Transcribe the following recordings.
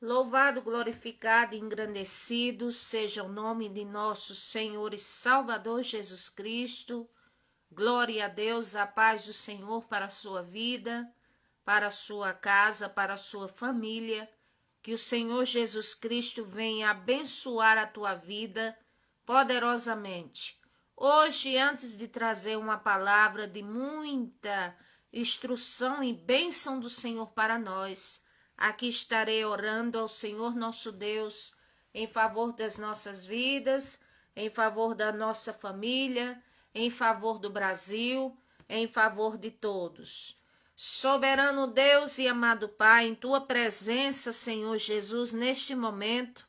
Louvado, glorificado e engrandecido seja o nome de nosso Senhor e Salvador Jesus Cristo. Glória a Deus, a paz do Senhor para a sua vida, para a sua casa, para a sua família. Que o Senhor Jesus Cristo venha abençoar a tua vida poderosamente. Hoje, antes de trazer uma palavra de muita instrução e bênção do Senhor para nós, aqui estarei orando ao Senhor nosso Deus em favor das nossas vidas, em favor da nossa família, em favor do Brasil, em favor de todos. Soberano Deus e amado Pai, em tua presença, Senhor Jesus, neste momento,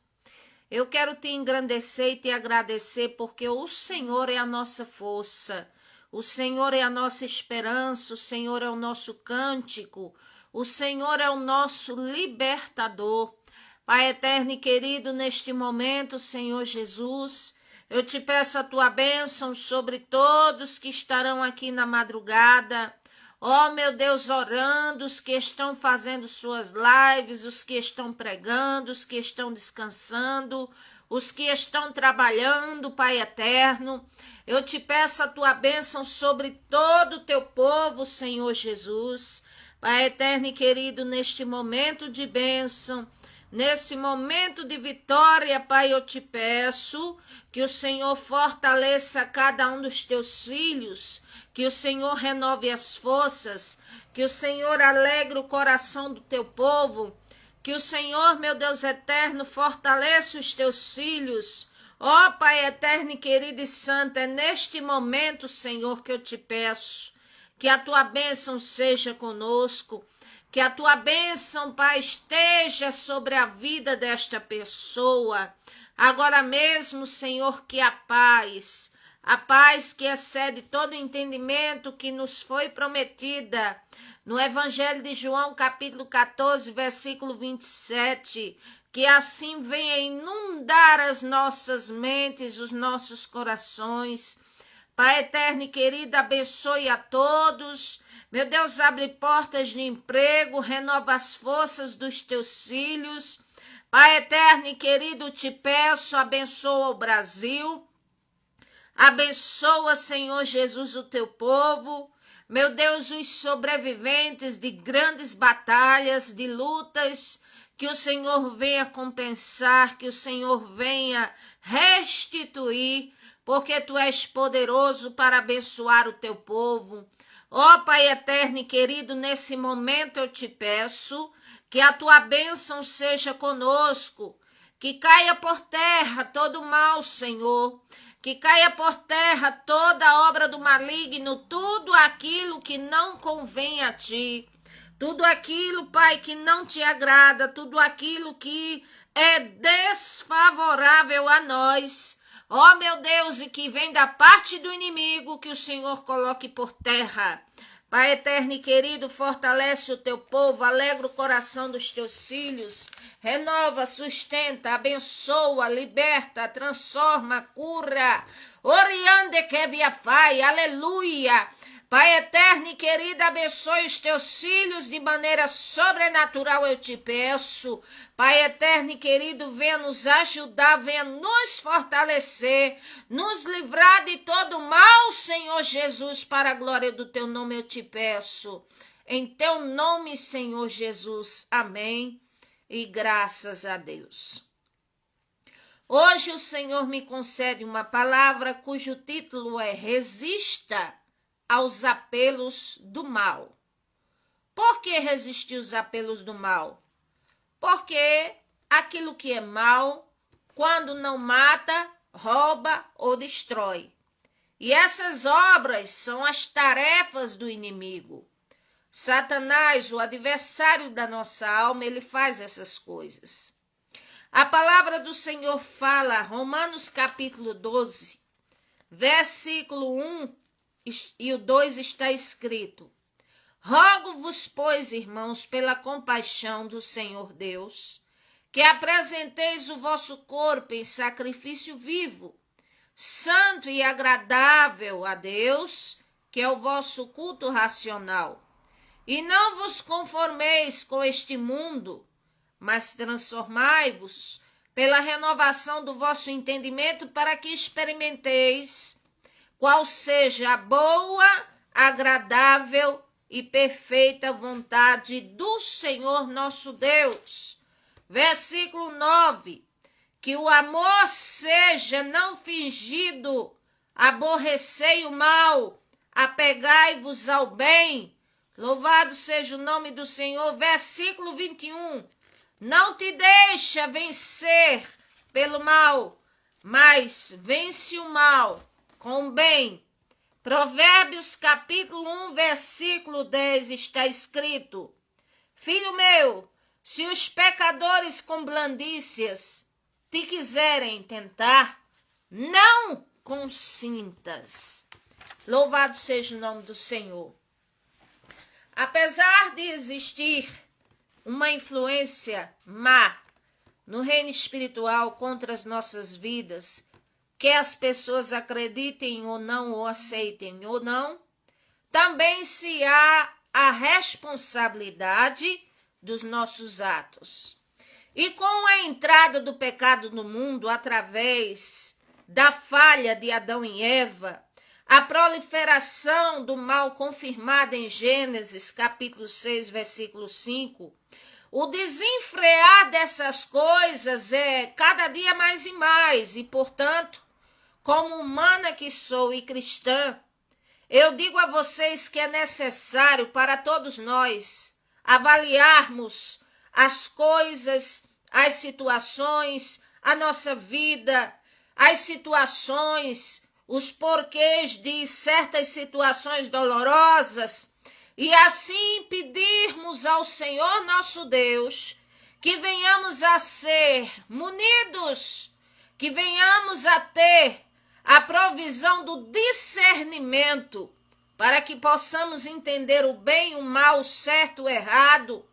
eu quero te engrandecer e te agradecer porque o Senhor é a nossa força, o Senhor é a nossa esperança, o Senhor é o nosso cântico, o Senhor é o nosso libertador. Pai eterno e querido, neste momento, Senhor Jesus, eu te peço a tua bênção sobre todos que estarão aqui na madrugada. Ó, meu Deus, orando, os que estão fazendo suas lives, os que estão pregando, os que estão descansando, os que estão trabalhando, Pai eterno. Eu te peço a tua bênção sobre todo o teu povo, Senhor Jesus. Pai eterno e querido, neste momento de bênção, nesse momento de vitória, Pai, eu te peço que o Senhor fortaleça cada um dos teus filhos, que o Senhor renove as forças, que o Senhor alegre o coração do teu povo, que o Senhor, meu Deus eterno, fortaleça os teus filhos. Ó Pai eterno, querido e santo, é neste momento, Senhor, que eu te peço que a tua bênção seja conosco, que a tua bênção, Pai, esteja sobre a vida desta pessoa. Agora mesmo, Senhor, que a paz que excede todo entendimento que nos foi prometida no Evangelho de João, capítulo 14, versículo 27, que assim venha inundar as nossas mentes, os nossos corações. Pai eterno e querido, abençoe a todos. Meu Deus, abre portas de emprego, renova as forças dos teus filhos. Pai eterno e querido, te peço, abençoa o Brasil. Abençoa, Senhor Jesus, o teu povo. Meu Deus, os sobreviventes de grandes batalhas, de lutas, que o Senhor venha compensar, que o Senhor venha restituir, porque tu és poderoso para abençoar o teu povo. Ó Pai eterno e querido, nesse momento eu te peço que a tua bênção seja conosco, que caia por terra todo mal, Senhor, que caia por terra toda obra do maligno, tudo aquilo que não convém a ti, tudo aquilo, Pai, que não te agrada, tudo aquilo que é desfavorável a nós. Ó meu Deus, e que vem da parte do inimigo, que o Senhor coloque por terra. Pai eterno e querido, fortalece o teu povo, alegra o coração dos teus filhos, renova, sustenta, abençoa, liberta, transforma, cura. Oriande que via fai, aleluia. Pai eterno e querido, abençoe os teus filhos de maneira sobrenatural, eu te peço. Pai eterno e querido, venha nos ajudar, venha nos fortalecer, nos livrar de todo mal, Senhor Jesus, para a glória do teu nome eu te peço. Em teu nome, Senhor Jesus, amém e graças a Deus. Hoje o Senhor me concede uma palavra cujo título é Resista aos apelos do mal. Por que resistir aos apelos do mal? Porque aquilo que é mal, quando não mata, rouba ou destrói. E essas obras são as tarefas do inimigo. Satanás, o adversário da nossa alma, ele faz essas coisas. A palavra do Senhor fala, Romanos capítulo 12, versículo 1 e o 2 está escrito: Rogo-vos, pois, irmãos, pela compaixão do Senhor Deus, que apresenteis o vosso corpo em sacrifício vivo, santo e agradável a Deus, que é o vosso culto racional. E não vos conformeis com este mundo, mas transformai-vos pela renovação do vosso entendimento, para que experimenteis qual seja a boa, agradável e perfeita vontade do Senhor nosso Deus. Versículo 9. Que o amor seja não fingido, aborrecei o mal, apegai-vos ao bem. Louvado seja o nome do Senhor. Versículo 21. Não te deixa vencer pelo mal, mas vence o mal com o bem. Provérbios capítulo 1, versículo 10 está escrito: Filho meu, se os pecadores com blandícias te quiserem tentar, não consintas. Louvado seja o nome do Senhor. Apesar de existir uma influência má no reino espiritual contra as nossas vidas, que as pessoas acreditem ou não, ou aceitem ou não, também se há a responsabilidade dos nossos atos. E com a entrada do pecado no mundo através da falha de Adão e Eva, a proliferação do mal confirmada em Gênesis capítulo 6, versículo 5, o desenfrear dessas coisas é cada dia mais e mais, e portanto, como humana que sou e cristã, eu digo a vocês que é necessário para todos nós avaliarmos as coisas, as situações, a nossa vida, as situações, os porquês de certas situações dolorosas, e assim pedirmos ao Senhor nosso Deus que venhamos a ser munidos, que venhamos a ter a provisão do discernimento, para que possamos entender o bem, o mal, o certo, o errado,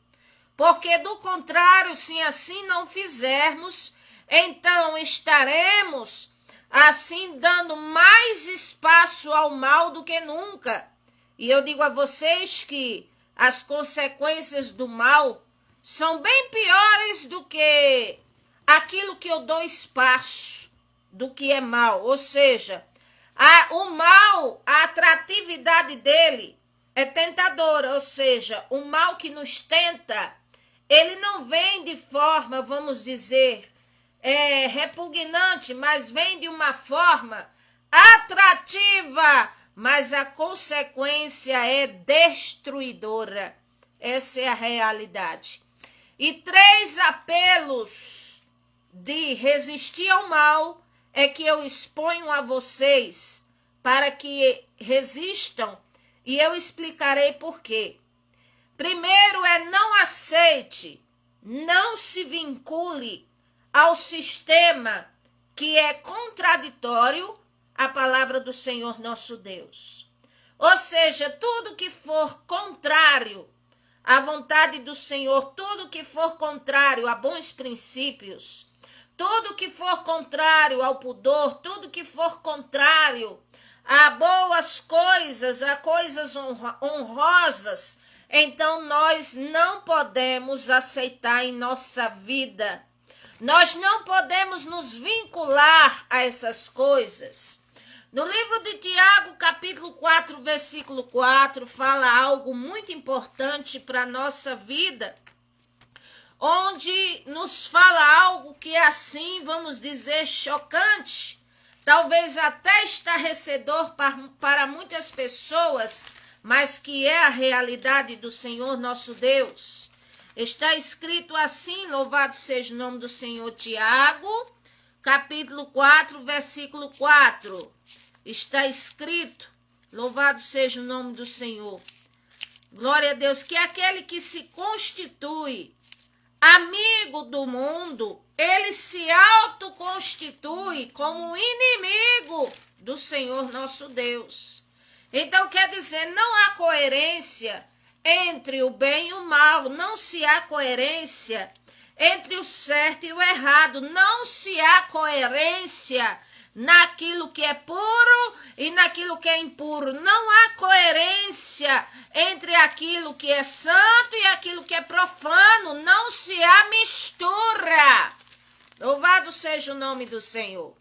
porque do contrário, se assim não fizermos, então estaremos assim dando mais espaço ao mal do que nunca. E eu digo a vocês que as consequências do mal são bem piores do que aquilo que eu dou espaço, do que é mal. Ou seja, o mal, a atratividade dele é tentadora. Ou seja, o mal que nos tenta, ele não vem de forma, vamos dizer, repugnante, mas vem de uma forma atrativa, mas a consequência é destruidora. Essa é a realidade. E 3 apelos de resistir ao mal é que eu exponho a vocês para que resistam, e eu explicarei por quê. Primeiro é: não aceite, não se vincule ao sistema que é contraditório à palavra do Senhor nosso Deus. Ou seja, tudo que for contrário à vontade do Senhor, tudo que for contrário a bons princípios, tudo que for contrário ao pudor, tudo que for contrário a boas coisas, a coisas honrosas, então nós não podemos aceitar em nossa vida. Nós não podemos nos vincular a essas coisas. No livro de Tiago, capítulo 4, versículo 4, fala algo muito importante para a nossa vida, onde nos fala algo que é assim, vamos dizer, chocante, talvez até estarrecedor para muitas pessoas, mas que é a realidade do Senhor nosso Deus. Está escrito assim, louvado seja o nome do Senhor. Tiago, capítulo 4, versículo 4. Está escrito, louvado seja o nome do Senhor. Glória a Deus, que aquele que se constitui amigo do mundo, ele se autoconstitui como inimigo do Senhor nosso Deus. Então quer dizer, não há coerência entre o bem e o mal, não se há coerência entre o certo e o errado, não se há coerência naquilo que é puro e naquilo que é impuro, não há coerência entre aquilo que é santo e aquilo que é profano, não se há mistura Louvado seja o nome do Senhor.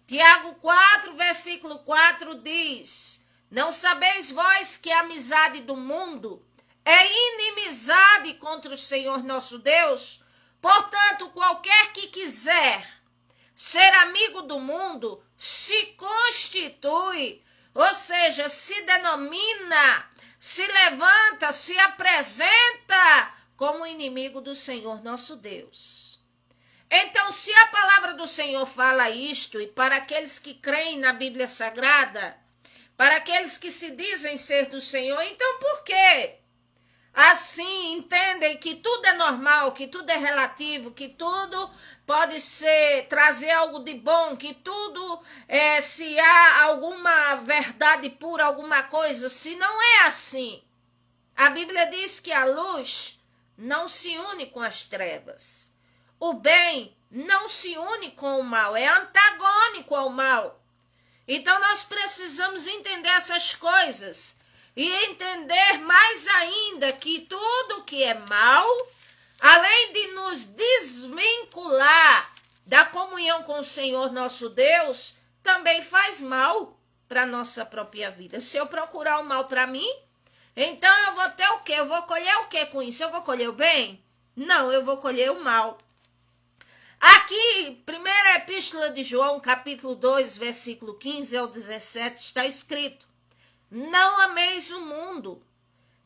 Tiago 4, versículo 4 diz: não sabeis vós que a amizade do mundo é inimizade contra o Senhor nosso Deus? Portanto, qualquer que quiser ser amigo do mundo se constitui, ou seja, se denomina, se levanta, se apresenta como inimigo do Senhor nosso Deus. Então, se a palavra do Senhor fala isto, e para aqueles que creem na Bíblia Sagrada, para aqueles que se dizem ser do Senhor, então por quê? Assim, entendem que tudo é normal, que tudo é relativo, que tudo pode trazer algo de bom, que tudo, se há alguma verdade pura, alguma coisa, se não é assim. A Bíblia diz que a luz não se une com as trevas. O bem não se une com o mal, é antagônico ao mal. Então nós precisamos entender essas coisas e entender mais ainda que tudo que é mal, além de nos desvincular da comunhão com o Senhor nosso Deus, também faz mal para a nossa própria vida. Se eu procurar o mal para mim, então eu vou ter o quê? Eu vou colher o quê com isso? Eu vou colher o bem? Não, eu vou colher o mal. Aqui, primeira epístola de João, capítulo 2, versículo 15 ao 17, está escrito: não ameis o mundo,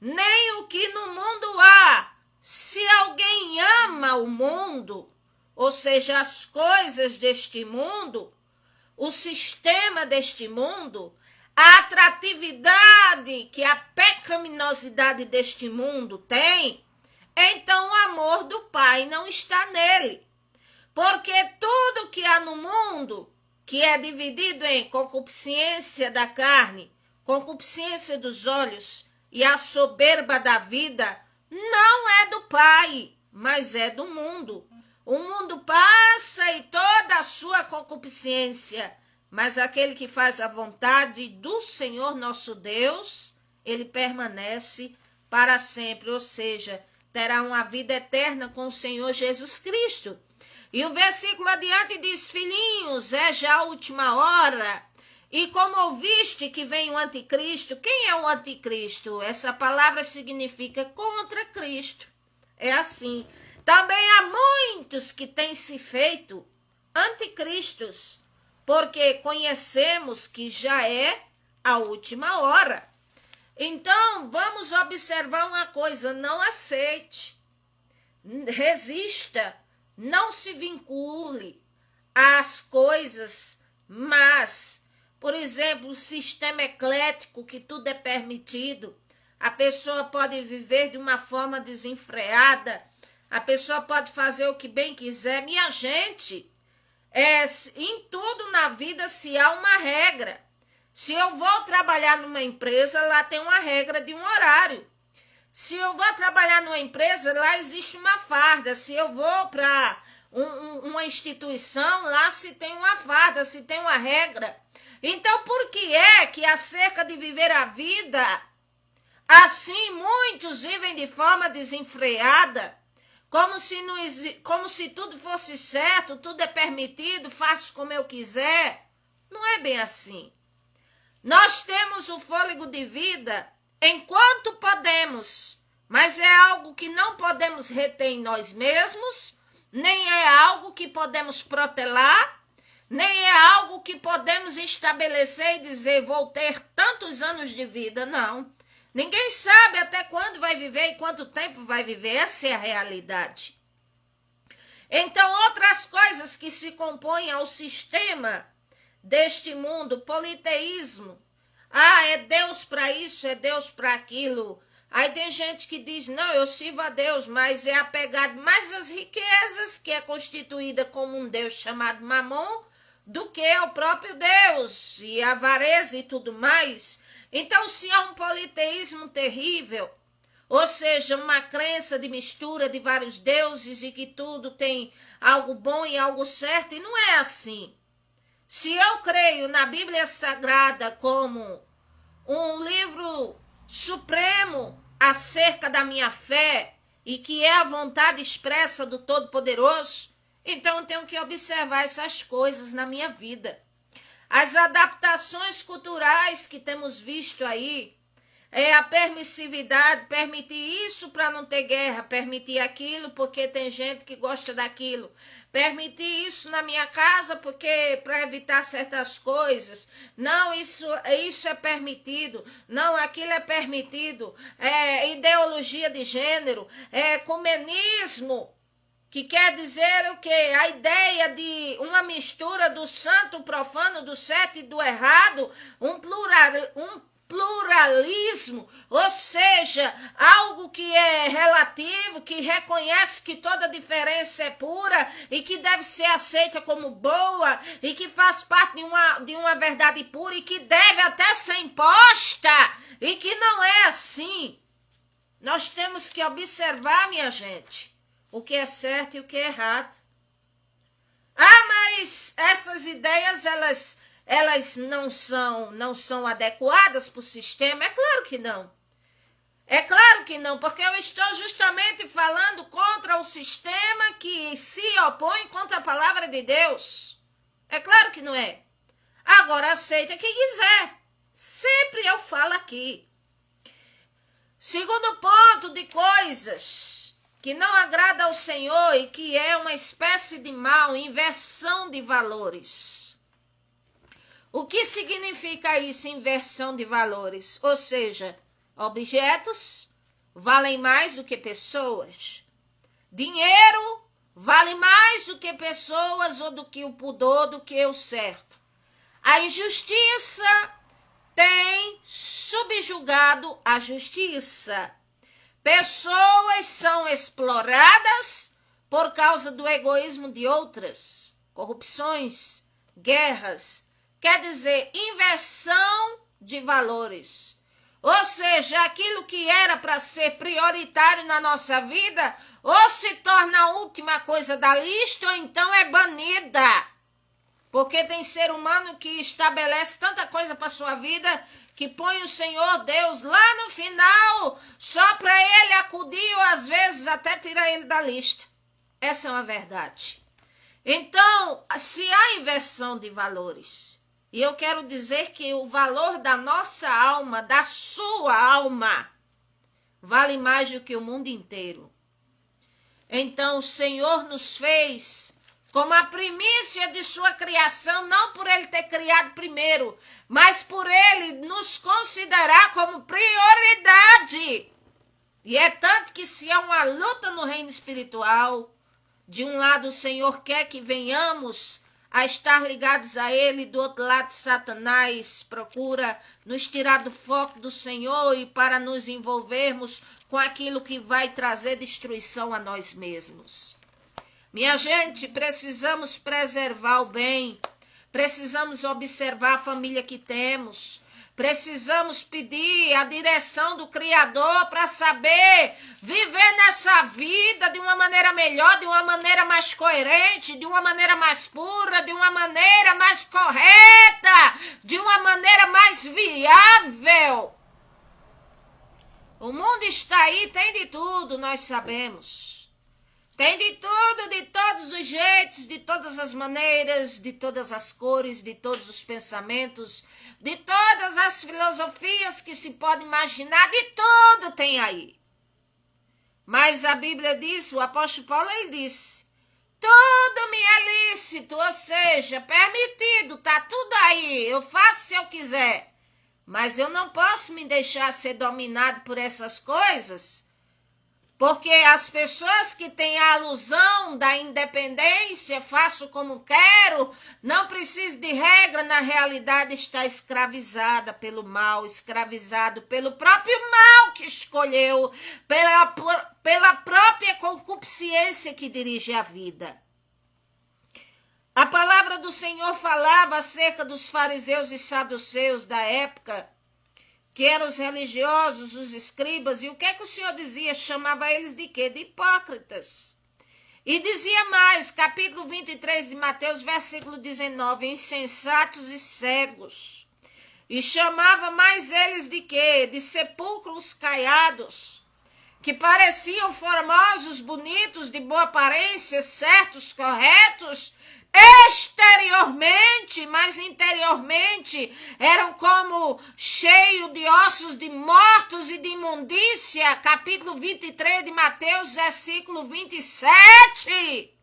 nem o que no mundo há. Se alguém ama o mundo, ou seja, as coisas deste mundo, o sistema deste mundo, a atratividade que a pecaminosidade deste mundo tem, então o amor do Pai não está nele. Porque tudo que há no mundo, que é dividido em concupiscência da carne, concupiscência dos olhos e a soberba da vida, não é do Pai, mas é do mundo. O mundo passa e toda a sua concupiscência, mas aquele que faz a vontade do Senhor nosso Deus, ele permanece para sempre, ou seja, terá uma vida eterna com o Senhor Jesus Cristo. E o versículo adiante diz: filhinhos, é já a última hora. E como ouviste que vem o anticristo, quem é o anticristo? Essa palavra significa contra Cristo. É assim. Também há muitos que têm se feito anticristos, porque conhecemos que já é a última hora. Então, vamos observar uma coisa: não aceite, resista, não se vincule às coisas, mas, por exemplo, o sistema eclético, que tudo é permitido, a pessoa pode viver de uma forma desenfreada, a pessoa pode fazer o que bem quiser. Minha gente, em tudo na vida se há uma regra. Se eu vou trabalhar numa empresa, lá tem uma regra de um horário. Se eu vou trabalhar numa empresa, lá existe uma farda. Se eu vou para uma instituição, lá se tem uma farda, se tem uma regra. Então, por que é que acerca de viver a vida, assim muitos vivem de forma desenfreada, como se tudo fosse certo, tudo é permitido, faço como eu quiser? Não é bem assim. Nós temos o fôlego de vida enquanto podemos, mas é algo que não podemos reter em nós mesmos, nem é algo que podemos protelar, nem é algo que podemos estabelecer e dizer: vou ter tantos anos de vida. Não. Ninguém sabe até quando vai viver e quanto tempo vai viver. Essa é a realidade. Então, outras coisas que se compõem ao sistema deste mundo: politeísmo. É Deus para isso, é Deus para aquilo. Aí tem gente que diz: não, eu sirvo a Deus, mas é apegado mais às riquezas, que é constituída como um Deus chamado Mamon, do que ao próprio Deus, e a avareza e tudo mais. Então, se há um politeísmo terrível, ou seja, uma crença de mistura de vários deuses e que tudo tem algo bom e algo certo, e não é assim. Se eu creio na Bíblia Sagrada como um livro supremo acerca da minha fé e que é a vontade expressa do Todo-Poderoso, Então eu tenho que observar essas coisas na minha vida. As adaptações culturais que temos visto aí, a permissividade, permitir isso para não ter guerra, permitir aquilo porque tem gente que gosta daquilo, permitir isso na minha casa porque para evitar certas coisas, não, isso é permitido, não, aquilo é permitido, ideologia de gênero, ecumenismo, que quer dizer o quê? A ideia de uma mistura do santo, o profano, do certo e do errado, um pluralismo, ou seja, algo que é relativo, que reconhece que toda diferença é pura e que deve ser aceita como boa e que faz parte de uma verdade pura e que deve até ser imposta e que não é assim. Nós temos que observar, minha gente, o que é certo e o que é errado. Mas essas ideias, elas não são adequadas para o sistema? É claro que não. É claro que não, porque eu estou justamente falando contra o sistema que se opõe contra a palavra de Deus. É claro que não é. Agora aceita quem quiser. Sempre eu falo aqui. Segundo ponto de coisas que não agrada ao Senhor e que é uma espécie de mal, inversão de valores. O que significa isso, inversão de valores? Ou seja, objetos valem mais do que pessoas. Dinheiro vale mais do que pessoas ou do que o pudor, do que o certo. A injustiça tem subjugado a justiça. Pessoas são exploradas por causa do egoísmo de outras, corrupções, guerras, quer dizer, inversão de valores. Ou seja, aquilo que era para ser prioritário na nossa vida, ou se torna a última coisa da lista, ou então é banida. Porque tem ser humano que estabelece tanta coisa para sua vida que põe o Senhor Deus lá no final só para ele acudir ou às vezes até tirar ele da lista. Essa é uma verdade. Então, se há inversão de valores, e eu quero dizer que o valor da nossa alma, da sua alma, vale mais do que o mundo inteiro. Então, o Senhor nos fez como a primícia de sua criação, não por ele ter criado primeiro, mas por ele nos considerar como prioridade. E é tanto que se há uma luta no reino espiritual, de um lado o Senhor quer que venhamos a estar ligados a ele, do outro lado Satanás procura nos tirar do foco do Senhor e para nos envolvermos com aquilo que vai trazer destruição a nós mesmos. Minha gente, precisamos preservar o bem, precisamos observar a família que temos, precisamos pedir a direção do Criador para saber viver nessa vida de uma maneira melhor, de uma maneira mais coerente, de uma maneira mais pura, de uma maneira mais correta, de uma maneira mais viável. O mundo está aí, tem de tudo, nós sabemos. Tem de tudo, de todos os jeitos, de todas as maneiras, de todas as cores, de todos os pensamentos, de todas as filosofias que se pode imaginar, de tudo tem aí. Mas a Bíblia diz, o apóstolo Paulo, ele disse, tudo me é lícito, ou seja, permitido, tá tudo aí, eu faço se eu quiser. Mas eu não posso me deixar ser dominado por essas coisas, porque as pessoas que têm a alusão da independência, faço como quero, não preciso de regra, na realidade está escravizada pelo mal, escravizado pelo próprio mal que escolheu, pela própria concupiscência que dirige a vida. A palavra do Senhor falava acerca dos fariseus e saduceus da época, que eram os religiosos, os escribas, e o que é que o Senhor dizia? Chamava eles de quê? De hipócritas. E dizia mais, capítulo 23 de Mateus, versículo 19, insensatos e cegos. E chamava mais eles de quê? De sepulcros caiados. que pareciam formosos, bonitos, de boa aparência, certos, corretos, exteriormente, mas interiormente eram como cheio de ossos de mortos e de imundícia. Capítulo 23 de Mateus, versículo 27.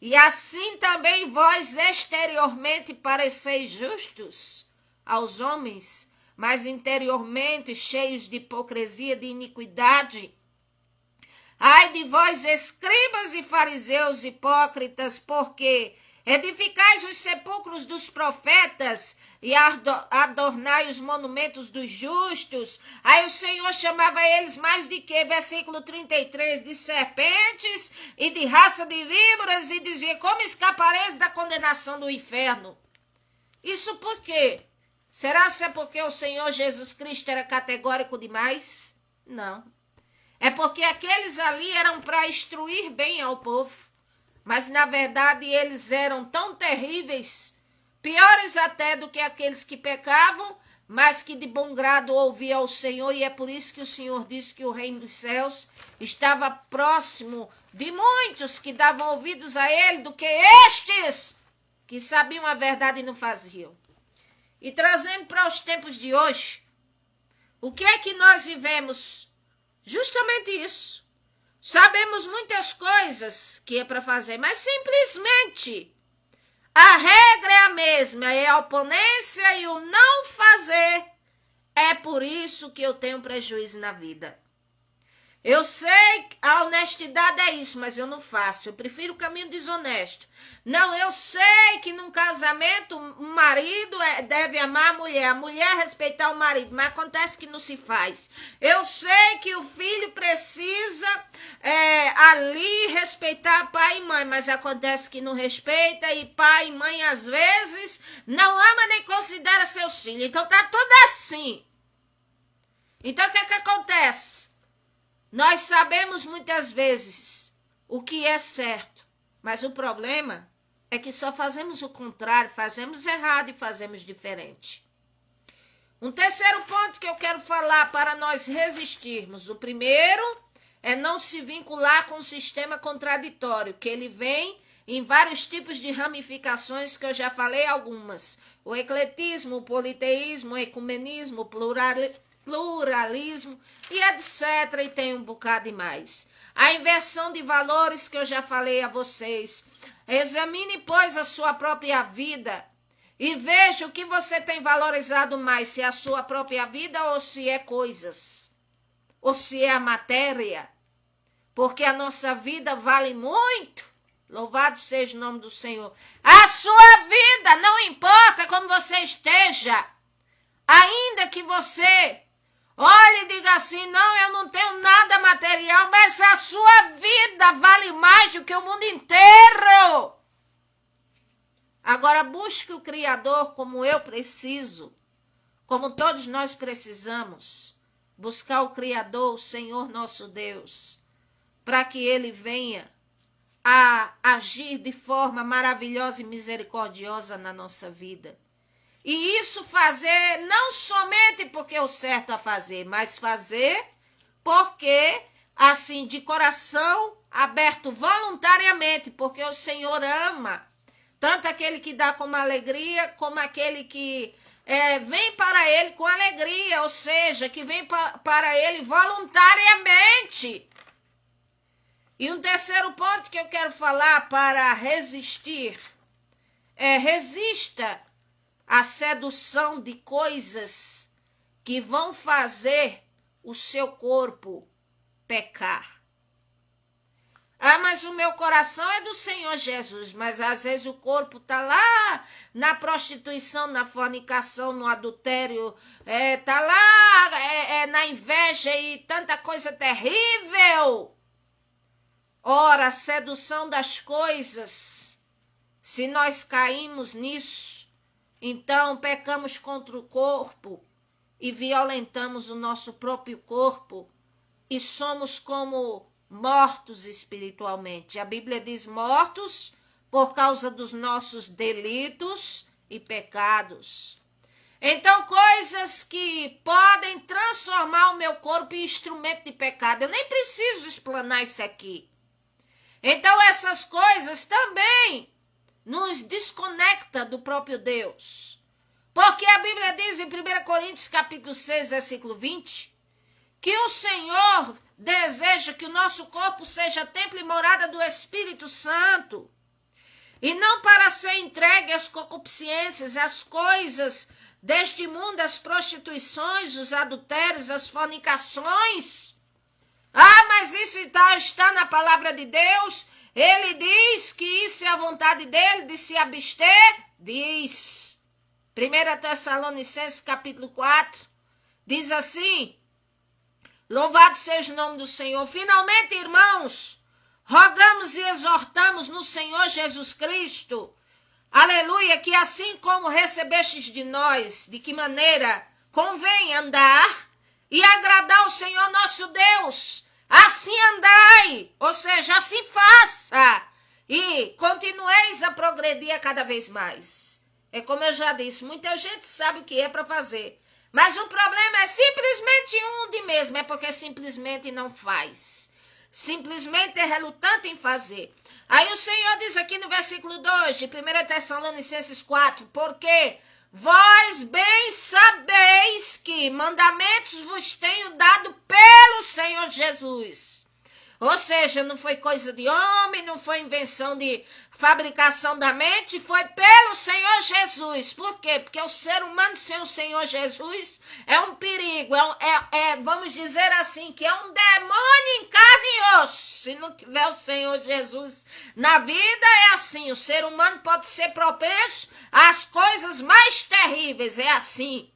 E assim também vós exteriormente pareceis justos aos homens, mas interiormente cheios de hipocrisia, de iniquidade. Ai de vós, escribas e fariseus hipócritas, porque edificais os sepulcros dos profetas e adornai os monumentos dos justos. Aí o Senhor chamava eles mais de quê? Versículo 33, de serpentes e de raça de víboras, e dizia, como escapareis da condenação do inferno? Isso por quê? Será que é porque o Senhor Jesus Cristo era categórico demais? Não. É porque aqueles ali eram para instruir bem ao povo. Mas, na verdade, eles eram tão terríveis, piores até do que aqueles que pecavam, mas que de bom grado ouviam ao Senhor. E é por isso que o Senhor disse que o reino dos céus estava próximo de muitos que davam ouvidos a ele, do que estes que sabiam a verdade e não faziam. E trazendo para os tempos de hoje, o que é que nós vivemos? Justamente isso. Sabemos muitas coisas que é para fazer, mas simplesmente a regra é a mesma, é a oponência e o não fazer. É por isso que eu tenho prejuízo na vida. Eu sei que a honestidade é isso, mas eu não faço. Eu prefiro o caminho desonesto. Não, eu sei que num casamento o marido deve amar a mulher respeitar o marido, mas acontece que não se faz. Eu sei que o filho precisa ali respeitar pai e mãe, mas acontece que não respeita e pai e mãe às vezes não ama nem considera seus filhos. Então tá tudo assim. Então o que é que acontece? Nós sabemos muitas vezes o que é certo, mas o problema é que só fazemos o contrário, fazemos errado e fazemos diferente. Um terceiro ponto que eu quero falar para nós resistirmos. O primeiro é não se vincular com o sistema contraditório, que ele vem em vários tipos de ramificações que eu já falei algumas. O ecletismo, o politeísmo, o ecumenismo, o pluralismo e etc. E tem um bocado de mais. A inversão de valores que eu já falei a vocês. Examine, pois, a sua própria vida e veja o que você tem valorizado mais, se é a sua própria vida ou se é coisas, ou se é a matéria. Porque a nossa vida vale muito. Louvado seja o nome do Senhor. A sua vida, não importa como você esteja, ainda que você olhe e diga assim, não, eu não tenho nada material, mas a sua vida vale mais do que o mundo inteiro. Agora busque o Criador como eu preciso, como todos nós precisamos. Buscar o Criador, o Senhor nosso Deus, para que Ele venha a agir de forma maravilhosa e misericordiosa na nossa vida. E isso fazer não somente porque é o certo a fazer, mas fazer porque, assim, de coração aberto voluntariamente, porque o Senhor ama tanto aquele que dá com alegria, como aquele que vem para Ele com alegria, ou seja, que vem para Ele voluntariamente. E um terceiro ponto que eu quero falar para resistir resista à sedução de coisas que vão fazer o seu corpo pecar. Ah, mas o meu coração é do Senhor Jesus, mas às vezes o corpo está lá na prostituição, na fornicação, no adultério, está lá na inveja e tanta coisa terrível. Ora, a sedução das coisas, se nós caímos nisso, então pecamos contra o corpo e violentamos o nosso próprio corpo e somos como mortos espiritualmente. A Bíblia diz mortos por causa dos nossos delitos e pecados. Então, coisas que podem transformar o meu corpo em instrumento de pecado. Eu nem preciso explanar isso aqui. Então, essas coisas também nos desconecta do próprio Deus. Porque a Bíblia diz em 1 Coríntios capítulo 6, versículo 20, que o Senhor deseja que o nosso corpo seja templo e morada do Espírito Santo, e não para ser entregue às concupiscências, às coisas deste mundo, às prostituições, os adultérios, as fornicações. Ah, mas isso está na palavra de Deus. Ele diz que isso é a vontade dele de se abster. Diz. 1 Tessalonicenses capítulo 4. Diz assim. Louvado seja o nome do Senhor. Finalmente, irmãos, rogamos e exortamos no Senhor Jesus Cristo. Aleluia, que assim como recebestes de nós, de que maneira convém andar e agradar o Senhor nosso Deus, assim andai, ou seja, assim faça, e continueis a progredir a cada vez mais. É como eu já disse, muita gente sabe o que é para fazer, mas o problema é simplesmente um de mesmo, é porque simplesmente não faz. Simplesmente é relutante em fazer. Aí o Senhor diz aqui no versículo 2 de 1 Tessalonicenses 4, porque vós bem sabeis que mandamentos vos tenho dado pelo Senhor Jesus. Ou seja, não foi coisa de homem, não foi invenção de fabricação da mente, foi pelo Senhor Jesus. Por quê? Porque o ser humano sem o Senhor Jesus é um perigo, vamos dizer assim, que é um demônio em carne e osso. Se não tiver o Senhor Jesus na vida, é assim, o ser humano pode ser propenso às coisas mais terríveis, é assim.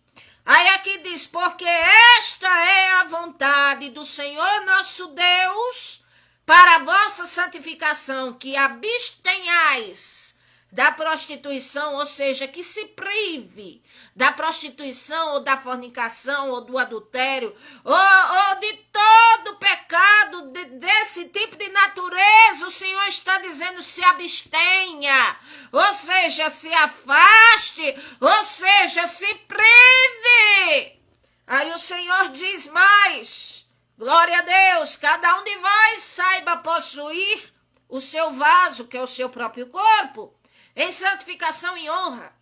Aí aqui diz, porque esta é a vontade do Senhor nosso Deus para a vossa santificação, que abstenhais da prostituição, ou seja, que se prive da prostituição ou da fornicação ou do adultério ou de todo pecado desse tipo de natureza. O Senhor está dizendo, se abstenha, ou seja, se afaste, ou seja, se prive. Aí o Senhor diz mais, glória a Deus, cada um de vós saiba possuir o seu vaso, que é o seu próprio corpo, em santificação e honra.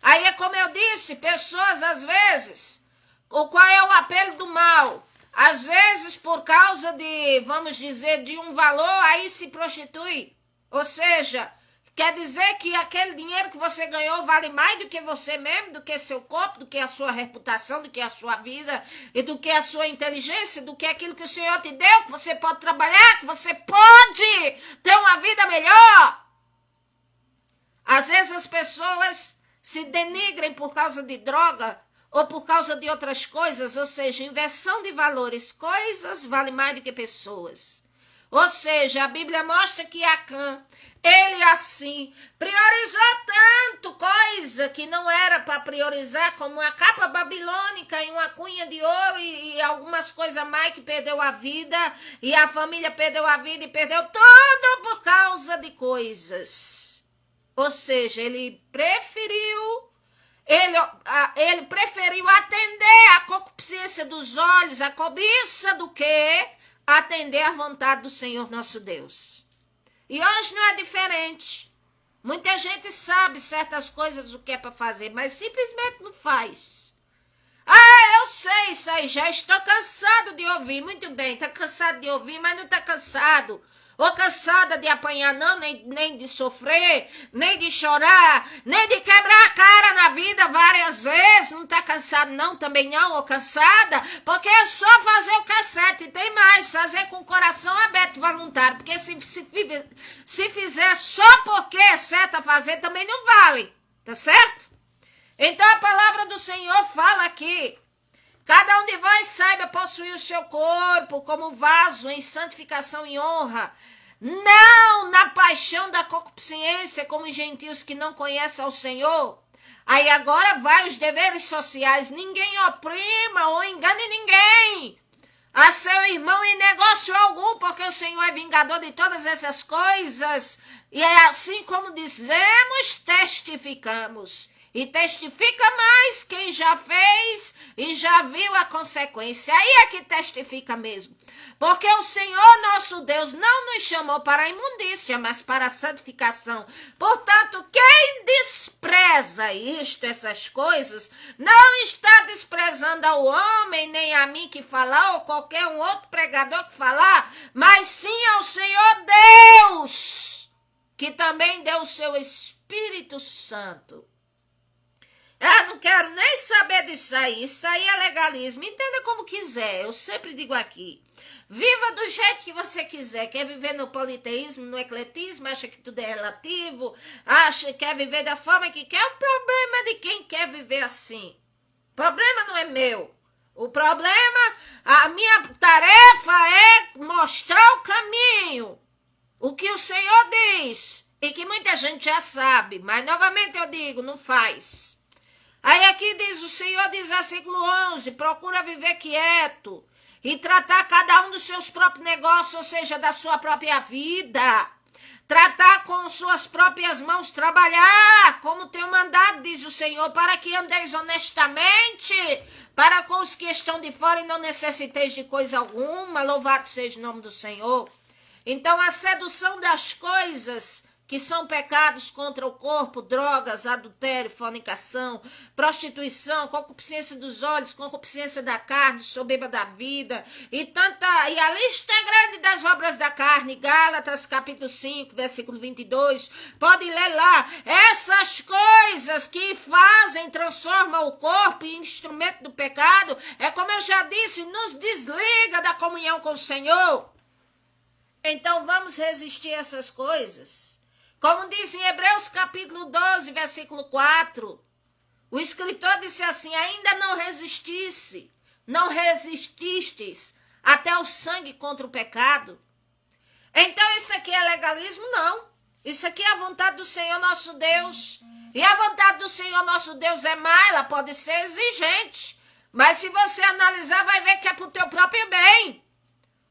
Aí é como eu disse, pessoas às vezes, qual é o apelo do mal? Às vezes por causa de, vamos dizer, de um valor, aí se prostitui. Ou seja, quer dizer que aquele dinheiro que você ganhou vale mais do que você mesmo, do que seu corpo, do que a sua reputação, do que a sua vida, e do que a sua inteligência, do que aquilo que o Senhor te deu, que você pode trabalhar, que você pode ter uma vida melhor. Às vezes as pessoas se denigrem por causa de droga ou por causa de outras coisas, ou seja, inversão de valores. Coisas valem mais do que pessoas. Ou seja, a Bíblia mostra que Acã, ele assim, priorizou tanto coisa que não era para priorizar, como uma capa babilônica e uma cunha de ouro e algumas coisas mais, que perdeu a vida, e a família perdeu a vida e perdeu tudo por causa de coisas. Ou seja, ele preferiu atender a concupiscência dos olhos, a cobiça, do que atender à vontade do Senhor nosso Deus. E hoje não é diferente. Muita gente sabe certas coisas do que é para fazer, mas simplesmente não faz. Ah, eu sei isso aí, já estou cansado de ouvir. Muito bem, está cansado de ouvir, mas não está cansado. Ou cansada de apanhar, não, nem de sofrer, nem de chorar, nem de quebrar a cara na vida várias vezes. Não está cansado não, também não, ou cansada, porque é só fazer o que é certo. E tem mais, fazer com o coração aberto e voluntário, porque se fizer só porque é certo a fazer, também não vale, tá certo? Então a palavra do Senhor fala aqui, cada um de vós saiba possuir o seu corpo como vaso em santificação e honra, não na paixão da concupiscência, como os gentios que não conhecem ao Senhor. Aí agora vai os deveres sociais. Ninguém oprima ou engane ninguém a seu irmão em negócio algum, porque o Senhor é vingador de todas essas coisas. E é assim como dizemos, testificamos. E testifica mais quem já fez e já viu a consequência. Aí é que testifica mesmo. Porque o Senhor nosso Deus não nos chamou para a imundícia, mas para a santificação. Portanto, quem despreza isto, essas coisas, não está desprezando ao homem, nem a mim que falar, ou qualquer um outro pregador que falar, mas sim ao Senhor Deus, que também deu o seu Espírito Santo. Eu não quero nem saber disso aí. Isso aí é legalismo. Entenda como quiser. Eu sempre digo aqui. Viva do jeito que você quiser. Quer viver no politeísmo, no ecletismo, acha que tudo é relativo, acha que quer viver da forma que quer. O problema é de quem quer viver assim. O problema não é meu. O problema, a minha tarefa é mostrar o caminho. O que o Senhor diz. E que muita gente já sabe. Mas novamente eu digo, não faz. Aí aqui diz, o Senhor diz, versículo 11, procura viver quieto e tratar cada um dos seus próprios negócios, ou seja, da sua própria vida. Tratar com suas próprias mãos, trabalhar como tem mandado, diz o Senhor, para que andeis honestamente, para com os que estão de fora e não necessiteis de coisa alguma. Louvado seja o nome do Senhor. Então, a sedução das coisas que são pecados contra o corpo, drogas, adultério, fornicação, prostituição, concupiscência dos olhos, concupiscência da carne, soberba da vida, e a lista é grande das obras da carne, Gálatas capítulo 5, versículo 22, pode ler lá, essas coisas que transformam o corpo em instrumento do pecado, é como eu já disse, nos desliga da comunhão com o Senhor. Então vamos resistir a essas coisas. Como diz em Hebreus capítulo 12, versículo 4, o escritor disse assim, ainda não resististes até o sangue contra o pecado. Então isso aqui é legalismo? Não. Isso aqui é a vontade do Senhor nosso Deus. E a vontade do Senhor nosso Deus é má, ela pode ser exigente. Mas se você analisar, vai ver que é para o teu próprio bem.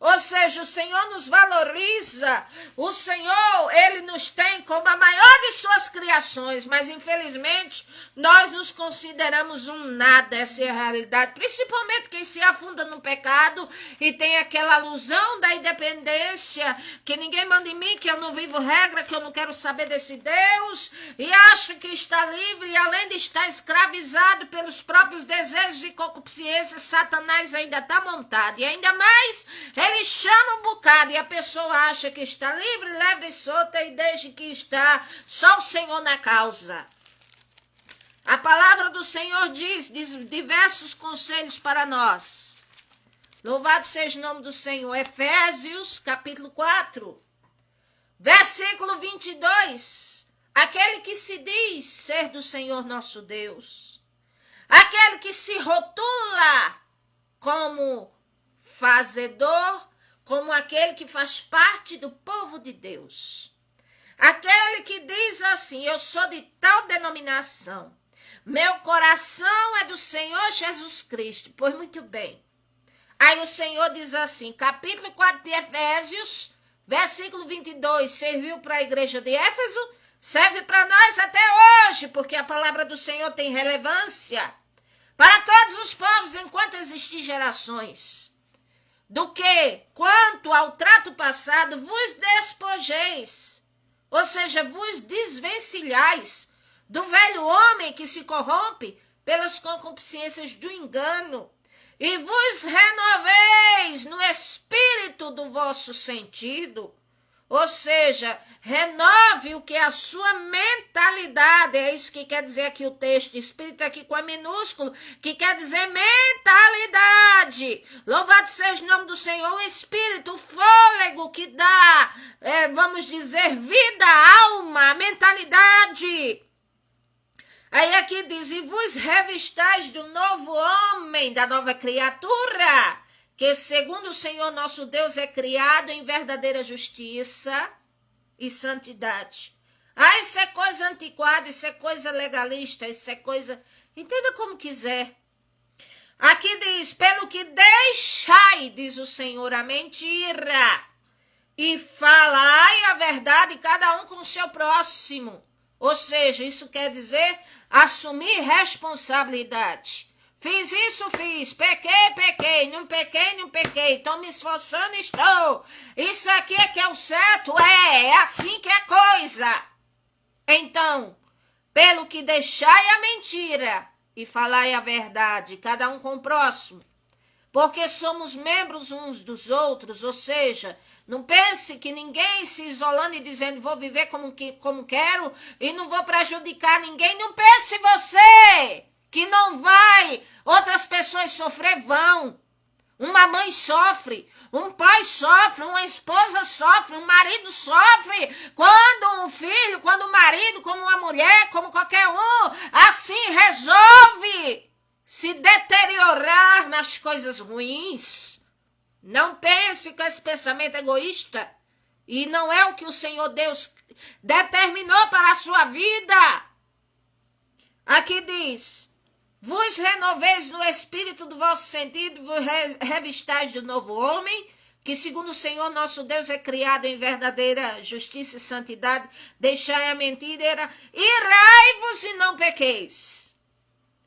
Ou seja, o Senhor nos valoriza, o Senhor, Ele nos tem como a maior de suas criações, mas infelizmente nós nos consideramos um nada, essa é a realidade, principalmente quem se afunda no pecado e tem aquela alusão da independência, que ninguém manda em mim, que eu não vivo regra, que eu não quero saber desse Deus, e acha que está livre e além de estar escravizado pelos próprios desejos e concupiscências, Satanás ainda está montado, e ainda mais ele chama um bocado e a pessoa acha que está livre, leve e solta e desde que está só o Senhor na causa. A palavra do Senhor diz diversos conselhos para nós. Louvado seja o nome do Senhor. Efésios capítulo 4, versículo 22. Aquele que se diz ser do Senhor nosso Deus. Aquele que se rotula como fazedor, como aquele que faz parte do povo de Deus. Aquele que diz assim, eu sou de tal denominação, meu coração é do Senhor Jesus Cristo. Pois muito bem. Aí o Senhor diz assim, capítulo 4 de Efésios, versículo 22, serviu para a igreja de Éfeso, serve para nós até hoje, porque a palavra do Senhor tem relevância para todos os povos enquanto existir gerações. Do que, quanto ao trato passado, vos despojeis, ou seja, vos desvencilhais do velho homem que se corrompe pelas concupiscências do engano, e vos renoveis no espírito do vosso sentido, ou seja, renove o que é a sua mentalidade, é isso que quer dizer aqui o texto, espírito aqui com a minúsculo, que quer dizer mentalidade. Louvado seja o nome do Senhor, o espírito, o fôlego que dá, vamos dizer, vida, alma, mentalidade. Aí aqui diz, e vos revistais do novo homem, da nova criatura, que segundo o Senhor nosso Deus é criado em verdadeira justiça e santidade. Ah, isso é coisa antiquada, isso é coisa legalista, isso é coisa... Entenda como quiser. Aqui diz, pelo que deixai, diz o Senhor, a mentira, e falai a verdade cada um com o seu próximo. Ou seja, isso quer dizer assumir responsabilidade. Fiz isso, fiz. Pequei, pequei. Não pequei, não pequei. Estou me esforçando, estou. Isso aqui é que é o certo? É assim que é coisa. Então, pelo que deixai a mentira e falai a verdade, cada um com o próximo, porque somos membros uns dos outros, ou seja, não pense que ninguém se isolando e dizendo vou viver como quero e não vou prejudicar ninguém. Não pense você que não vai. Outras pessoas sofrer vão. Uma mãe sofre, um pai sofre, uma esposa sofre, um marido sofre. Quando um filho, quando um marido, como uma mulher, como qualquer um, assim resolve se deteriorar nas coisas ruins. Não pense com esse pensamento egoísta. E não é o que o Senhor Deus determinou para a sua vida. Aqui diz: vos renoveis no espírito do vosso sentido, vos revistais do novo homem, que segundo o Senhor nosso Deus é criado em verdadeira justiça e santidade. Deixai a mentira, irai-vos e não pequeis.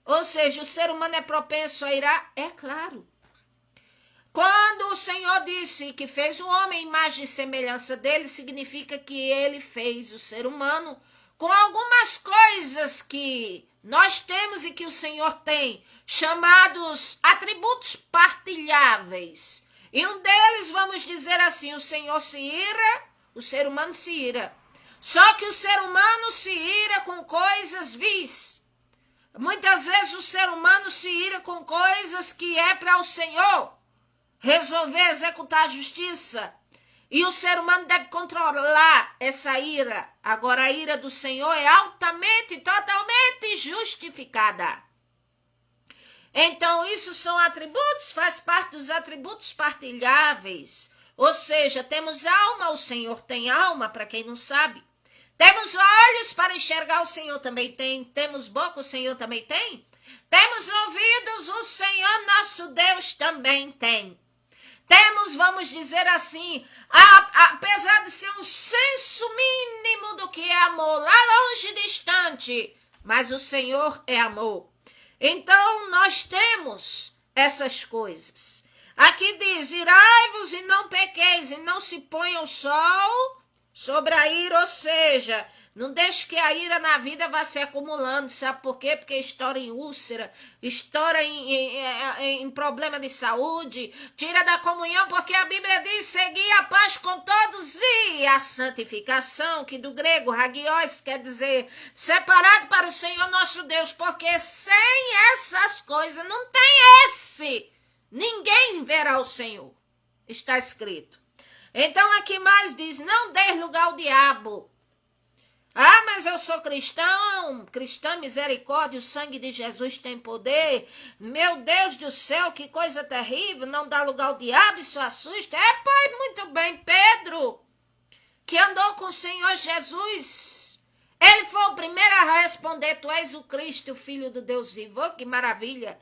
Ou seja, o ser humano é propenso a irar? É claro. Quando o Senhor disse que fez o homem imagem e semelhança dele, significa que ele fez o ser humano com algumas coisas que nós temos e que o Senhor tem, chamados atributos partilháveis. E um deles, vamos dizer assim, o Senhor se ira, o ser humano se ira. Só que o ser humano se ira com coisas vis. Muitas vezes o ser humano se ira com coisas que é para o Senhor resolver executar a justiça. E o ser humano deve controlar essa ira. Agora, a ira do Senhor é altamente, totalmente justificada. Então, isso são atributos, faz parte dos atributos partilháveis. Ou seja, temos alma, o Senhor tem alma, para quem não sabe. Temos olhos para enxergar, o Senhor também tem. Temos boca, o Senhor também tem. Temos ouvidos, o Senhor nosso Deus também tem. Temos, vamos dizer assim, apesar de ser um senso mínimo do que é amor, lá longe, distante, mas o Senhor é amor. Então, nós temos essas coisas. Aqui diz: irai-vos e não pequeis, e não se ponha o sol sobre a ira, ou seja, não deixe que a ira na vida vá se acumulando. Sabe por quê? Porque estoura em úlcera, estoura em problema de saúde, tira da comunhão, porque a Bíblia diz: segui a paz com todos e a santificação, que do grego hagios quer dizer separado para o Senhor nosso Deus, porque sem essas coisas não tem ninguém verá o Senhor. Está escrito. Então aqui mais diz: não dê lugar ao diabo. Ah, mas eu sou cristã, misericórdia, o sangue de Jesus tem poder. Meu Deus do céu, que coisa terrível, não dá lugar ao diabo, isso assusta. É, pai, muito bem, Pedro, que andou com o Senhor Jesus. Ele foi o primeiro a responder: tu és o Cristo, o Filho do Deus vivo. Oh, que maravilha.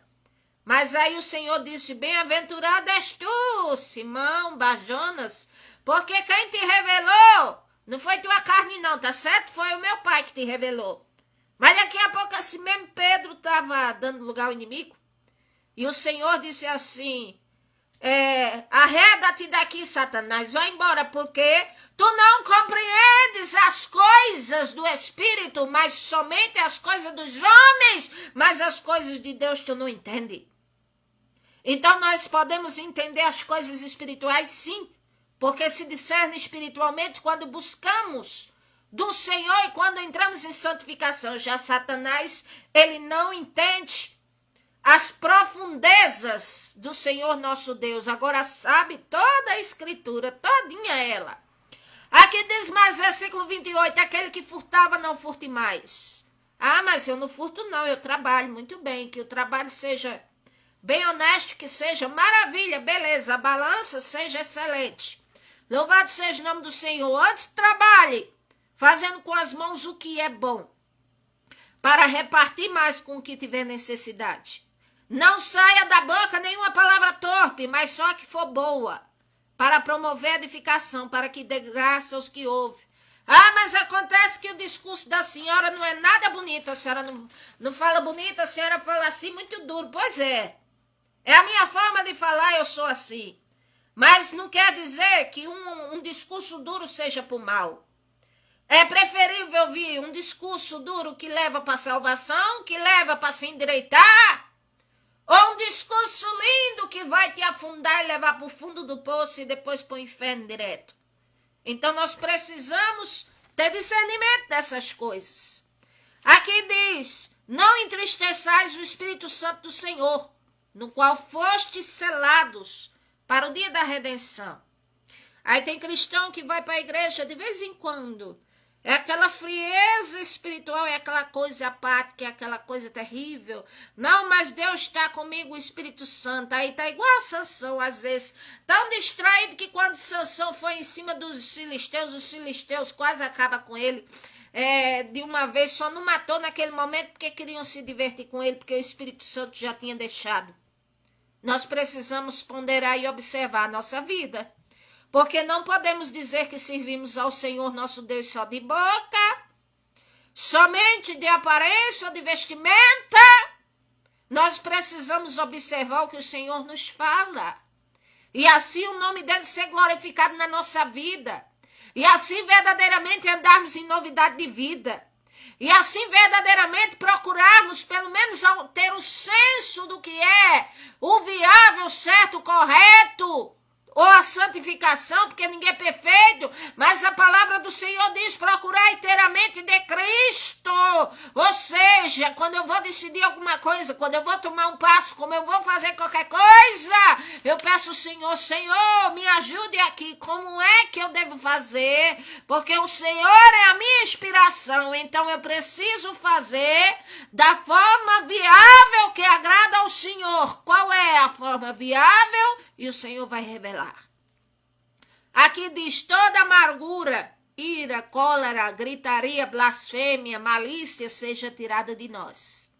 Mas aí o Senhor disse: bem-aventurado és tu, Simão Barjonas, porque quem te revelou não foi tua carne não, tá certo? Foi o meu pai que te revelou. Mas daqui a pouco assim mesmo Pedro estava dando lugar ao inimigo. E o Senhor disse assim: arreda-te daqui, Satanás, vai embora, porque tu não compreendes as coisas do Espírito, mas somente as coisas dos homens, mas as coisas de Deus tu não entende. Então nós podemos entender as coisas espirituais, sim, porque se discerne espiritualmente quando buscamos do Senhor e quando entramos em santificação. Já Satanás, ele não entende as profundezas do Senhor nosso Deus. Agora sabe toda a escritura, todinha ela. Aqui diz mais versículo 28, aquele que furtava não furte mais. Ah, mas eu não furto não, eu trabalho muito bem, que o trabalho seja bem honesto, que seja maravilha, beleza, a balança seja excelente. Louvado seja o nome do Senhor. Antes trabalhe, fazendo com as mãos o que é bom, para repartir mais com o que tiver necessidade. Não saia da boca nenhuma palavra torpe, mas só que for boa, para promover edificação, para que dê graça aos que ouvem. Ah, mas acontece que o discurso da senhora não é nada bonito. A senhora não fala bonito, a senhora fala assim muito duro. Pois é. É a minha forma de falar, eu sou assim. Mas não quer dizer que um discurso duro seja por mal. É preferível ouvir um discurso duro que leva para a salvação, que leva para se endireitar, ou um discurso lindo que vai te afundar e levar para o fundo do poço e depois para o inferno direto. Então nós precisamos ter discernimento dessas coisas. Aqui diz, não entristeçais o Espírito Santo do Senhor, no qual fostes selados para o dia da redenção. Aí tem cristão que vai para a igreja de vez em quando. É aquela frieza espiritual, é aquela coisa apática, é aquela coisa terrível. Não, mas Deus está comigo, o Espírito Santo. Aí está igual a Sansão, às vezes. Tão distraído que quando Sansão foi em cima dos filisteus, os filisteus quase acabam com ele. De uma vez, só não matou naquele momento porque queriam se divertir com ele, porque o Espírito Santo já tinha deixado. Nós precisamos ponderar e observar a nossa vida. Porque não podemos dizer que servimos ao Senhor nosso Deus só de boca, somente de aparência ou de vestimenta. Nós precisamos observar o que o Senhor nos fala. E assim o nome dele ser glorificado na nossa vida. E assim verdadeiramente andarmos em novidade de vida. E assim verdadeiramente procurarmos pelo menos ter o senso do que é o viável, certo, correto, ou a santificação, porque ninguém é perfeito, mas a palavra do Senhor diz, procurar inteiramente de Cristo. Ou seja, quando eu vou decidir alguma coisa, quando eu vou tomar um passo, como eu vou fazer qualquer coisa, eu peço ao Senhor, Senhor, me ajude aqui, como é que eu devo fazer? Porque o Senhor é a minha inspiração, então eu preciso fazer da forma viável que agrada ao Senhor. Qual é a forma viável? E o Senhor vai revelar. Aqui diz toda amargura, ira, cólera, gritaria, blasfêmia, malícia seja tirada de nós.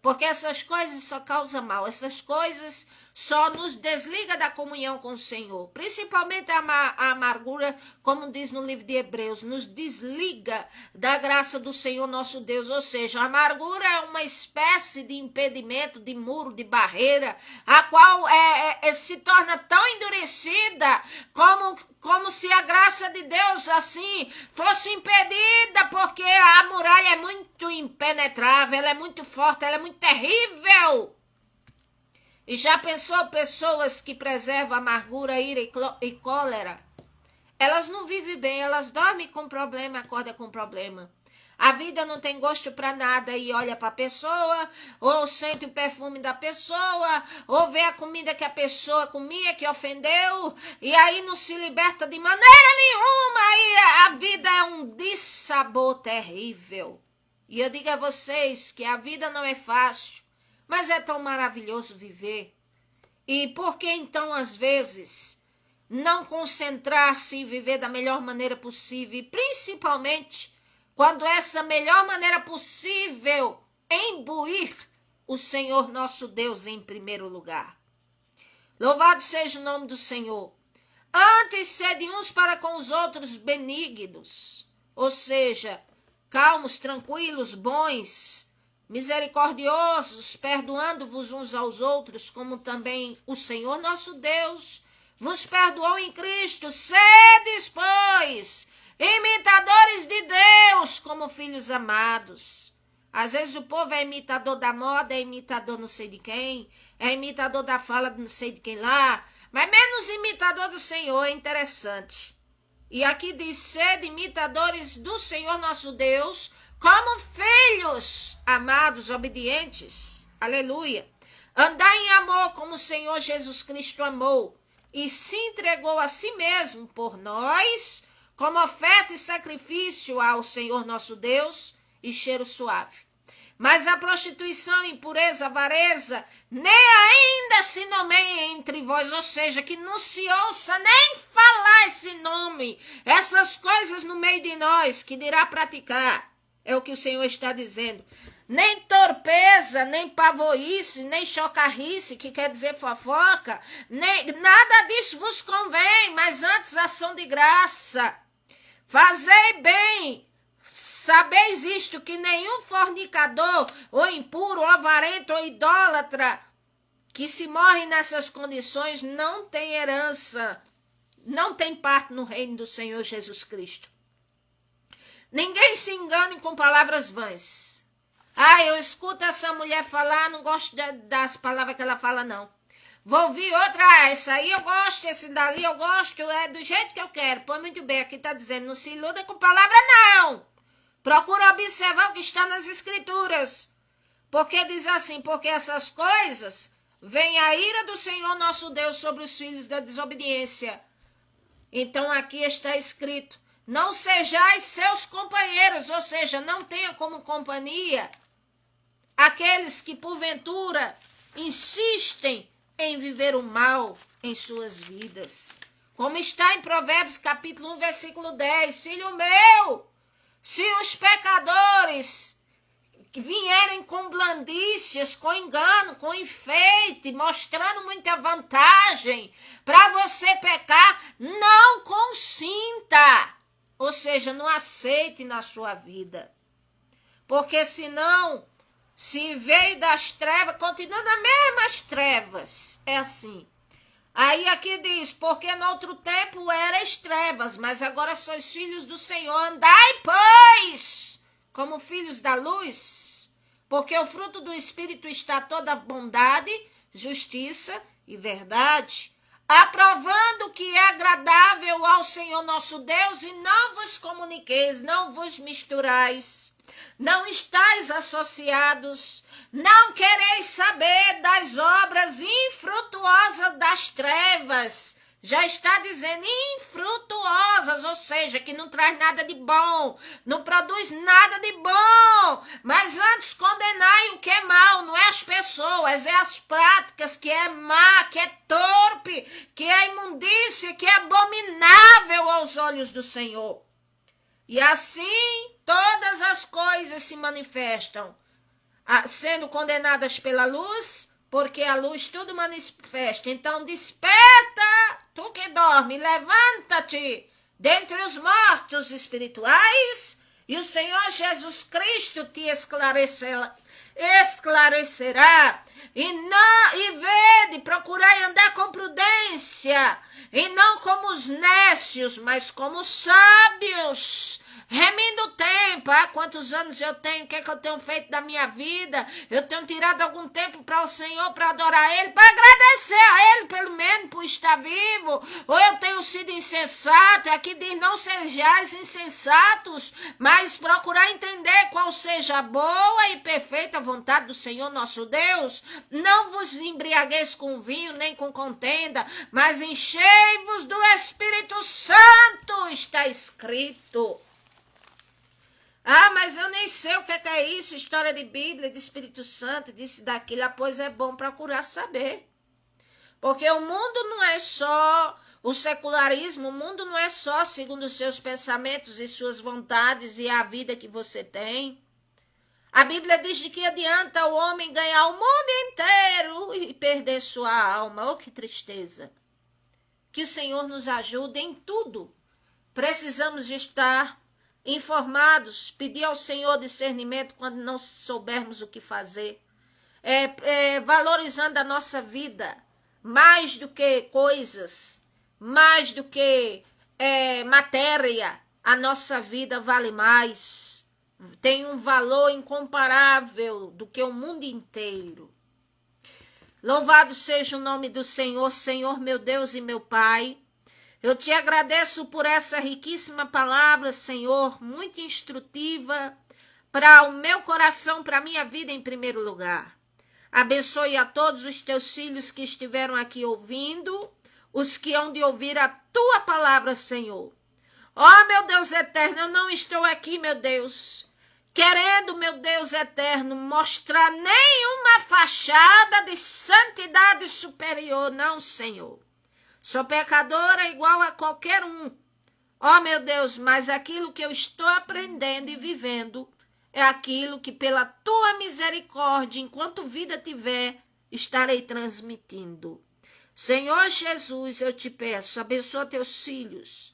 Porque essas coisas só causam mal, essas coisas só nos desliga da comunhão com o Senhor. Principalmente a amargura, como diz no livro de Hebreus, nos desliga da graça do Senhor nosso Deus. Ou seja, a amargura é uma espécie de impedimento, de muro, de barreira, a qual se torna tão endurecida como se a graça de Deus assim fosse impedida, porque a muralha é muito impenetrável, ela é muito forte, ela é muito terrível. E já pensou pessoas que preservam amargura, ira e cólera? Elas não vivem bem, elas dormem com problema, acordam com problema. A vida não tem gosto para nada e olha para a pessoa, ou sente o perfume da pessoa, ou vê a comida que a pessoa comia, que ofendeu, e aí não se liberta de maneira nenhuma, aí a vida é um dissabor terrível. E eu digo a vocês que a vida não é fácil, mas é tão maravilhoso viver. E por que então, às vezes, não concentrar-se em viver da melhor maneira possível, e principalmente quando essa melhor maneira possível é imbuir o Senhor nosso Deus em primeiro lugar? Louvado seja o nome do Senhor. Antes sede uns para com os outros benignos, ou seja, calmos, tranquilos, bons, misericordiosos, perdoando-vos uns aos outros, como também o Senhor nosso Deus vos perdoou em Cristo. Sedes, pois, imitadores de Deus, como filhos amados. Às vezes o povo é imitador da moda, é imitador não sei de quem, é imitador da fala de não sei de quem lá, mas menos imitador do Senhor. É interessante. E aqui diz, sede imitadores do Senhor nosso Deus, como filhos amados, obedientes. Aleluia. Andai em amor como o Senhor Jesus Cristo amou e se entregou a si mesmo por nós, como oferta e sacrifício ao Senhor nosso Deus e cheiro suave. Mas a prostituição, impureza, avareza, nem ainda se nomeia entre vós, ou seja, que não se ouça nem falar esse nome, essas coisas no meio de nós, que dirá praticar. É o que o Senhor está dizendo. Nem torpeza, nem pavorice, nem chocarrice, que quer dizer fofoca, nem nada disso vos convém, mas antes ação de graça. Fazei bem, sabeis isto, que nenhum fornicador, ou impuro, ou avarento, ou idólatra, que se morre nessas condições, não tem herança, não tem parte no reino do Senhor Jesus Cristo. Ninguém se engane com palavras vãs. Eu escuto essa mulher falar, não gosto das palavras que ela fala, não. Vou ouvir outra, essa aí eu gosto, esse dali eu gosto, é do jeito que eu quero. Pois muito bem, aqui está dizendo, não se iluda com palavra, não. Procura observar o que está nas Escrituras. Porque diz assim, porque essas coisas, vem a ira do Senhor nosso Deus sobre os filhos da desobediência. Então aqui está escrito, não sejais seus companheiros, ou seja, não tenha como companhia aqueles que porventura insistem em viver o mal em suas vidas. Como está em Provérbios capítulo 1, versículo 10. Filho meu, se os pecadores que vierem com blandícias, com engano, com enfeite, mostrando muita vantagem para você pecar, não consinta. Ou seja, não aceite na sua vida. Porque senão, se veio das trevas, continua nas mesmas trevas. É assim. Aí aqui diz, porque no outro tempo erais trevas, mas agora sois filhos do Senhor. Andai, pois, como filhos da luz, porque o fruto do Espírito está toda bondade, justiça e verdade, aprovando o que é agradável ao Senhor nosso Deus, e não vos comuniqueis, não vos misturais, não estáis associados, não quereis saber das obras infrutuosas das trevas. Já está dizendo infrutuosas, ou seja, que não traz nada de bom, não produz nada de bom, mas antes condenai o que é mal, não é as pessoas, é as práticas, que é má, que é torpe, que é imundícia, que é abominável aos olhos do Senhor. E assim todas as coisas se manifestam, sendo condenadas pela luz, porque a luz tudo manifesta. Então desperta, tu que dorme, levanta-te dentre os mortos espirituais, e o Senhor Jesus Cristo te esclarecerá. E vede, procurai andar com prudência, e não como os nécios, mas como os sábios, remindo o tempo. Quantos anos eu tenho, o que é que eu tenho feito da minha vida? Eu tenho tirado algum tempo para o Senhor, para adorar Ele, para agradecer a Ele, pelo menos, por estar vivo, ou eu tenho sido insensato. Aqui diz, não sejais insensatos, mas procurar entender qual seja a boa e perfeita vontade do Senhor nosso Deus. Não vos embriagueis com vinho, nem com contenda, mas enchei-vos do Espírito Santo, está escrito. Mas eu nem sei o que é isso, história de Bíblia, de Espírito Santo, disso e daquilo. Pois é bom procurar saber. Porque o mundo não é só o secularismo, o mundo não é só segundo os seus pensamentos e suas vontades e a vida que você tem. A Bíblia diz de que adianta o homem ganhar o mundo inteiro e perder sua alma. Oh, que tristeza. Que o Senhor nos ajude em tudo. Precisamos de estar informados, pedir ao Senhor discernimento quando não soubermos o que fazer, valorizando a nossa vida, mais do que coisas, mais do que matéria, a nossa vida vale mais, tem um valor incomparável do que o mundo inteiro. Louvado seja o nome do Senhor, Senhor meu Deus e meu Pai. Eu te agradeço por essa riquíssima palavra, Senhor, muito instrutiva para o meu coração, para a minha vida em primeiro lugar. Abençoe a todos os teus filhos que estiveram aqui ouvindo, os que hão de ouvir a tua palavra, Senhor. Ó, meu Deus eterno, eu não estou aqui, meu Deus, querendo, meu Deus eterno, mostrar nenhuma fachada de santidade superior, não, Senhor. Sou pecadora igual a qualquer um. Ó, meu Deus, mas aquilo que eu estou aprendendo e vivendo é aquilo que pela tua misericórdia, enquanto vida tiver, estarei transmitindo. Senhor Jesus, eu te peço, abençoa teus filhos,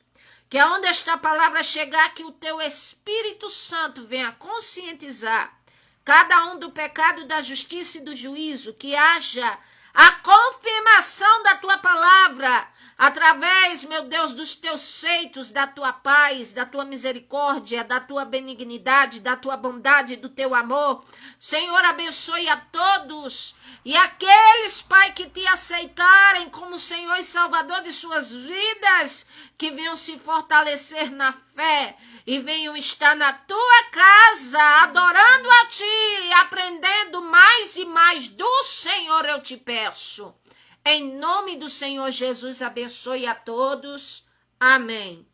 Que aonde esta palavra chegar, que o teu Espírito Santo venha conscientizar cada um do pecado, da justiça e do juízo, que haja a confirmação da tua palavra, através, meu Deus, dos teus feitos, da tua paz, da tua misericórdia, da tua benignidade, da tua bondade, do teu amor. Senhor, abençoe a todos. E aqueles, Pai, que te aceitarem como Senhor e Salvador de suas vidas, que venham se fortalecer na fé e venham estar na tua casa, adorando a ti, aprendendo mais e mais do Senhor, eu te peço. Em nome do Senhor Jesus, abençoe a todos. Amém.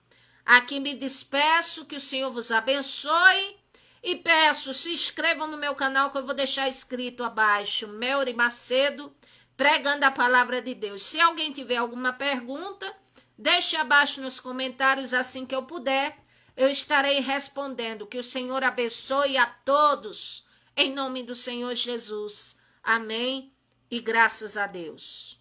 Aqui me despeço, que o Senhor vos abençoe. E peço, se inscrevam no meu canal, que eu vou deixar escrito abaixo, Melry Macedo, pregando a palavra de Deus. Se alguém tiver alguma pergunta, deixe abaixo nos comentários, assim que eu puder, eu estarei respondendo. Que o Senhor abençoe a todos, em nome do Senhor Jesus. Amém e graças a Deus.